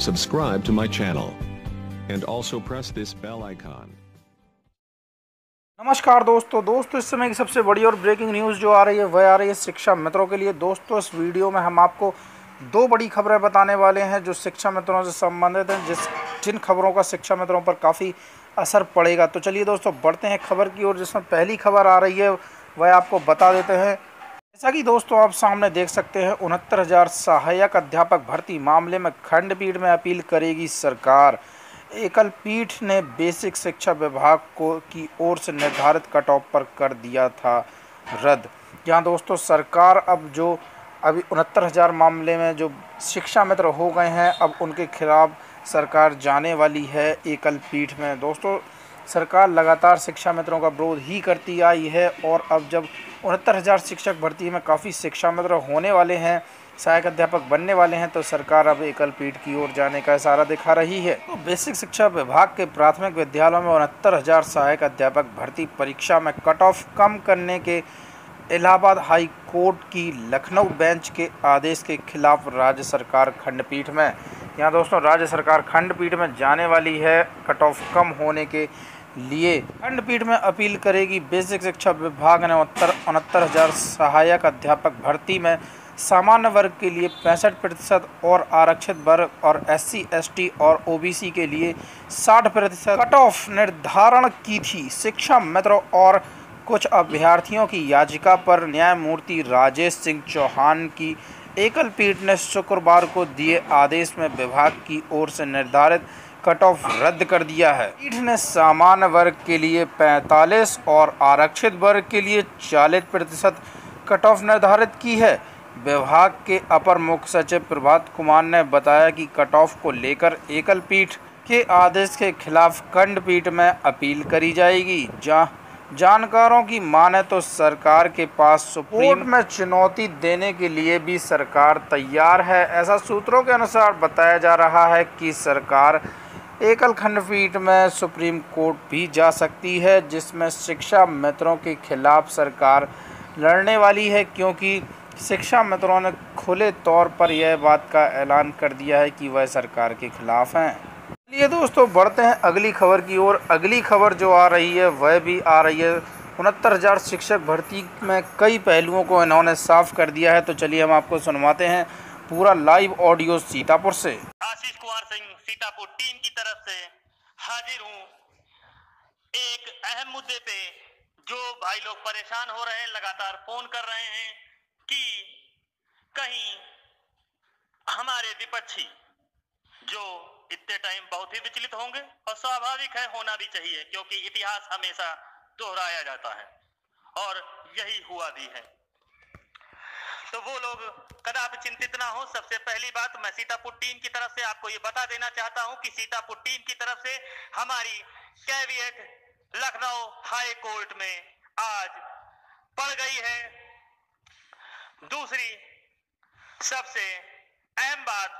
subscribe to my channel and also press this bell icon. नमस्कार दोस्तों इस समय की सबसे बड़ी और ब्रेकिंग न्यूज़ जो आ रही है वह आ रही है शिक्षा मित्रों के लिए। दोस्तों इस वीडियो में हम आपको दो बड़ी खबरें बताने वाले हैं जो शिक्षा मित्रों से संबंधित हैं, जिन खबरों का शिक्षा मित्रों पर काफ़ी असर पड़ेगा। तो चलिए दोस्तों बढ़ते हैं खबर की ओर, जिसमें पहली खबर आ रही है वह आपको बता देते हैं। जैसा कि दोस्तों आप सामने देख सकते हैं, 69,000 सहायक अध्यापक भर्ती मामले में खंडपीठ में अपील करेगी सरकार। एकल पीठ ने बेसिक शिक्षा विभाग की ओर से निर्धारित कट ऑफ पर कर दिया था रद्द। यहाँ दोस्तों सरकार अभी 69,000 मामले में जो शिक्षा मित्र हो गए हैं, अब उनके खिलाफ सरकार जाने वाली है एकल पीठ में। दोस्तों सरकार लगातार शिक्षा मित्रों का विरोध ही करती आई है और अब जब 69,000 शिक्षक भर्ती में काफ़ी शिक्षा मित्र होने वाले हैं, सहायक अध्यापक बनने वाले हैं, तो सरकार अब एकल पीठ की ओर जाने का इशारा दिखा रही है। तो बेसिक शिक्षा विभाग के प्राथमिक विद्यालयों में 69,000 सहायक अध्यापक भर्ती परीक्षा में कट ऑफ कम करने के इलाहाबाद हाई कोर्ट की लखनऊ बेंच के आदेश के खिलाफ राज्य सरकार खंडपीठ में। यहाँ दोस्तों राज्य सरकार खंडपीठ में जाने वाली है कट ऑफ कम होने के लिए। खंडपीठ में अपील करेगी। बेसिक शिक्षा विभाग ने 69,000 सहायक अध्यापक भर्ती में सामान्य वर्ग के लिए 65% और आरक्षित वर्ग और SC ST और OBC के लिए 60% कट ऑफ निर्धारण की थी। शिक्षा मित्रों और कुछ अभ्यर्थियों की याचिका पर न्यायमूर्ति राजेश सिंह चौहान की एकल पीठ ने शुक्रवार को दिए आदेश में विभाग की ओर से निर्धारित कट ऑफ रद्द कर दिया है। पीठ ने सामान्य वर्ग के लिए 45 और आरक्षित वर्ग के लिए 40% कट ऑफ निर्धारित की है। विभाग के अपर मुख्य सचिव प्रभात कुमार ने बताया कि कट ऑफ को लेकर एकल पीठ के आदेश के खिलाफ खंडपीठ में अपील करी जाएगी। जानकारों की माने तो सरकार के पास सुप्रीम कोर्ट में चुनौती देने के लिए भी सरकार तैयार है। ऐसा सूत्रों के अनुसार बताया जा रहा है कि सरकार एकल खंडपीठ में सुप्रीम कोर्ट भी जा सकती है, जिसमें शिक्षा मित्रों के खिलाफ सरकार लड़ने वाली है, क्योंकि शिक्षा मित्रों ने खुले तौर पर यह बात का ऐलान कर दिया है कि वह सरकार के खिलाफ हैं। चलिए दोस्तों बढ़ते हैं अगली खबर की ओर। अगली खबर जो आ रही है वह भी आ रही है 69,000 शिक्षक भर्ती में कई पहलुओं को इन्होंने साफ कर दिया है। तो चलिए हम आपको सुनवाते हैं पूरा लाइव ऑडियो सीतापुर से। आशीष कुमार सिंह सीतापुर टीम की तरफ से हाजिर हूँ एक अहम मुद्दे पे। जो भाई लोग परेशान हो रहे हैं, लगातार फोन कर रहे हैं कि कहीं हमारे विपक्षी जो इतने टाइम बहुत ही विचलित होंगे, और स्वाभाविक है, होना भी चाहिए, क्योंकि इतिहास हमेशा दोहराया जाता है और यही हुआ भी है। तो वो लोग कदापि चिंतित ना हो। सबसे पहली बात, मैं सीतापुर टीम की तरफ से आपको ये बता देना चाहता हूं कि सीतापुर टीम की तरफ से हमारी कैवियट लखनऊ हाई कोर्ट में आज पड़ गई है। दूसरी सबसे अहम बात,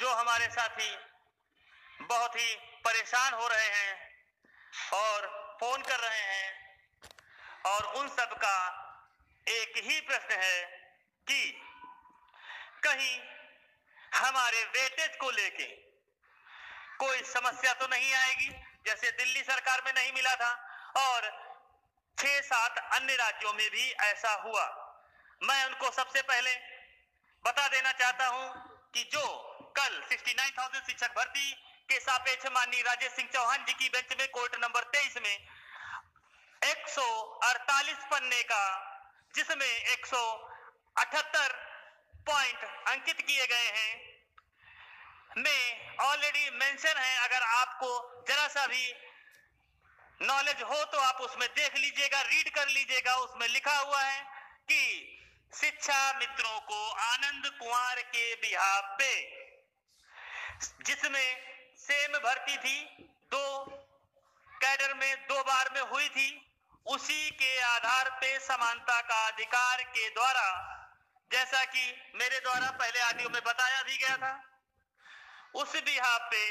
जो हमारे साथी बहुत ही परेशान हो रहे हैं और फोन कर रहे हैं, और उन सब का एक ही प्रश्न है कि कहीं हमारे वेटेज को लेके कोई समस्या तो नहीं आएगी, जैसे दिल्ली सरकार में नहीं मिला था और 6-7 अन्य राज्यों में भी ऐसा हुआ। मैं उनको सबसे पहले बता देना चाहता हूं कि जो कल 69,000 शिक्षक भर्ती के सापेक्ष माननीय राजेश सिंह चौहान जी की बेंच में कोर्ट नंबर 23 में 148 पन्ने का, जिसमें 178 पॉइंट अंकित किए गए हैं, में ऑलरेडी मेंशन है। अगर आपको जरा सा भी नॉलेज हो तो आप उसमें देख लीजिएगा, रीड कर लीजिएगा। उसमें लिखा हुआ है कि शिक्षा मित्रों को आनंद कुमार के बिहाफ पे, जिसमें सेम भर्ती थी, 2 कैडर में 2 बार में हुई थी, उसी के आधार पे समानता का अधिकार के द्वारा, जैसा कि मेरे द्वारा पहले ऑडियो में बताया भी गया था, उस बिहाफ पे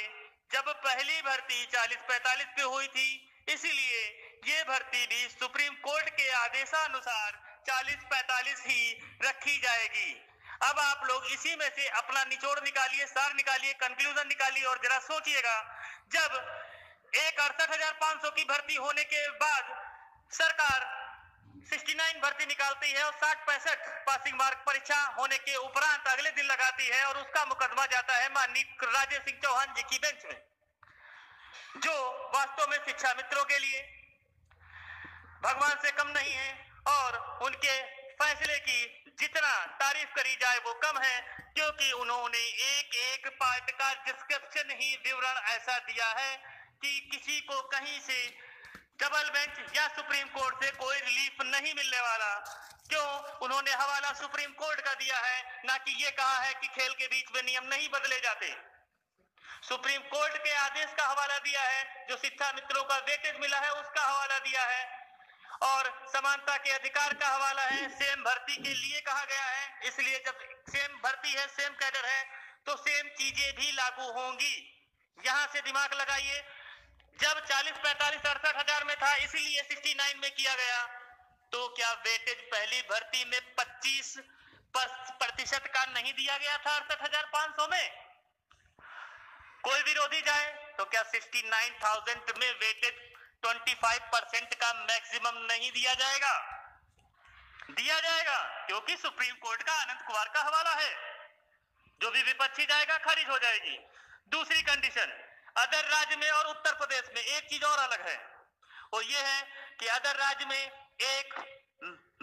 जब पहली भर्ती 40-45 पे हुई थी, इसलिए ये भर्ती भी सुप्रीम कोर्ट के आदेशानुसार 40-45 ही रखी जाएगी। अब आप लोग इसी में से अपना निचोड़ निकालिए, सार निकालिए, कंक्लूजन निकालिए और जरा सोचिएगा, जब एक 68,500 की भर्ती होने के बाद सरकार 69 भर्ती निकालती है और 60-65 पासिंग मार्क परीक्षा होने के उपरांत अगले दिन लगाती है और उसका मुकदमा जाता है माननीय राजेश सिंह चौहान जी की बेंच में, जो वास्तव में शिक्षा मित्रों के लिए भगवान से कम नहीं है और उनके फैसले की जितना तारीफ करी जाए वो कम है, क्योंकि उन्होंने एक एक पार्ट का डिस्क्रिप्शन ही विवरण ऐसा दिया है कि किसी को कहीं से डबल बेंच या सुप्रीम कोर्ट से कोई रिलीफ नहीं मिलने वाला। क्यों? उन्होंने हवाला सुप्रीम कोर्ट का दिया है, ना कि ये कहा है कि खेल के बीच में नियम नहीं बदले जाते। सुप्रीम कोर्ट के आदेश का हवाला दिया है, जो शिक्षा मित्रों का वेटेज मिला है उसका हवाला दिया है, और समानता के अधिकार का हवाला है। सेम भर्ती के लिए कहा गया है, इसलिए जब सेम भर्ती है, सेम कैडर है, तो सेम चीजें भी लागू होंगी। यहां से दिमाग लगाइए, जब 40, 45, 68 हजार में था इसलिए 69 में किया गया, तो क्या वेटेज पहली भर्ती में 25% का नहीं दिया गया था 68,500 में? कोई विरोधी जाए तो क्या 69,000 में वेटेज 25% का मैक्सिमम नहीं दिया जाएगा? दिया जाएगा, क्योंकि सुप्रीम कोर्ट का आनंद कुमार का हवाला है। जो भी विपक्षी जाएगा खारिज हो जाएगी। दूसरी कंडीशन, अदर राज्य में और उत्तर प्रदेश में एक चीज और अलग है, वो ये है कि अदर राज्य में एक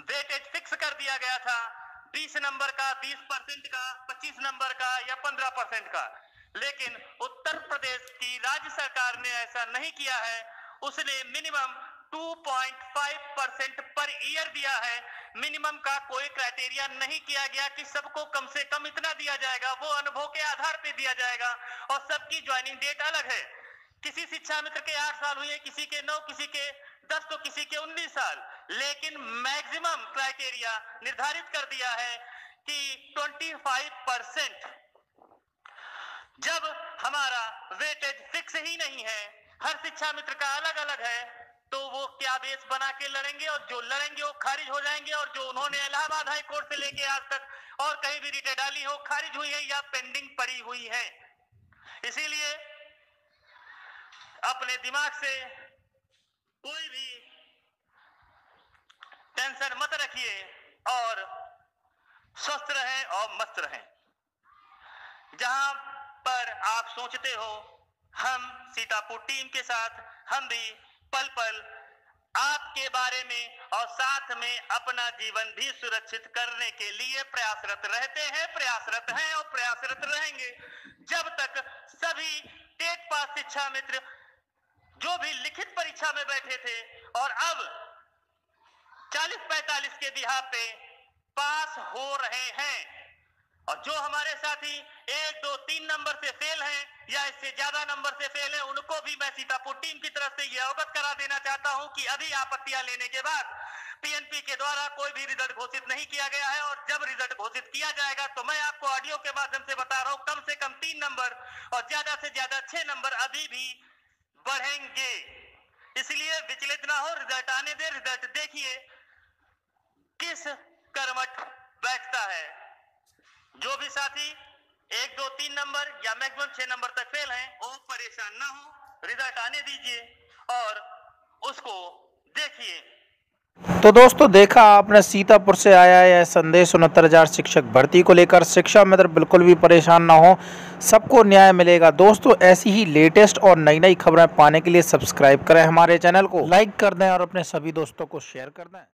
वेटेज फिक्स कर दिया गया था 20 नंबर का, 20% का, 25 नंबर का या 15% का, लेकिन उत्तर प्रदेश की राज्य सरकार ने ऐसा नहीं किया है। उसने मिनिमम 2.5% पर ईयर दिया है। मिनिमम का कोई क्राइटेरिया नहीं किया गया कि सबको कम से कम इतना दिया जाएगा, वो अनुभव के आधार पे दिया जाएगा और सबकी ज्वाइनिंग डेट अलग है। किसी शिक्षा मित्र के 8 साल हुए, किसी के 9, किसी के 10 तो किसी के 19 साल, लेकिन मैक्सिमम क्राइटेरिया निर्धारित कर दिया है कि 25%। जब हमारा वेटेज फिक्स ही नहीं है, हर शिक्षा मित्र का अलग अलग है, तो वो क्या बेस बना के लड़ेंगे? और जो लड़ेंगे वो खारिज हो जाएंगे, और जो उन्होंने इलाहाबाद हाई कोर्ट से लेके आज तक और कहीं भी रिटे डाली हो, खारिज हुई है या पेंडिंग पड़ी हुई है। इसीलिए अपने दिमाग से कोई भी टेंशन मत रखिए और स्वस्थ रहें और मस्त रहें। जहां पर आप सोचते हो हम सीतापुर टीम के साथ, हम भी पल पल आपके बारे में और साथ में अपना जीवन भी सुरक्षित करने के लिए प्रयासरत रहते हैं, प्रयासरत हैं और प्रयासरत रहेंगे, जब तक सभी टेट पास शिक्षा मित्र जो भी लिखित परीक्षा में बैठे थे और अब 40-45 के बिहार पे पास हो रहे हैं, और जो हमारे साथी 1, 2, 3 नंबर से फेल हैं या इससे ज्यादा नंबर से फेल हैं, उनको भी मैं सीतापुर टीम की तरफ से यह अवगत करा देना चाहता हूं कि अभी आपत्तियां लेने के बाद पीएनपी के द्वारा कोई भी रिजल्ट घोषित नहीं किया गया है, और जब रिजल्ट घोषित किया जाएगा तो मैं आपको ऑडियो के माध्यम से बता रहा हूं, कम से कम 3 नंबर और ज्यादा से ज्यादा 6 नंबर अभी भी बढ़ेंगे। इसलिए विचलित ना हो, रिजल्ट आने दे, रिजल्ट देखिए किस करवट बैठता है। जो भी साथी 1, 2, 3 नंबर या मैक्सिमम 6 नंबर तक फेल हैं, वो परेशान ना हो, रिजल्ट आने दीजिए और उसको देखिए। तो दोस्तों, देखा आपने, सीतापुर से आया है संदेश 69,000 शिक्षक भर्ती को लेकर। शिक्षा मित्र बिल्कुल भी परेशान ना हो, सबको न्याय मिलेगा। दोस्तों, ऐसी ही लेटेस्ट और नई नई खबरें पाने के लिए सब्सक्राइब करें हमारे चैनल को, लाइक कर दें और अपने सभी दोस्तों को शेयर कर दें।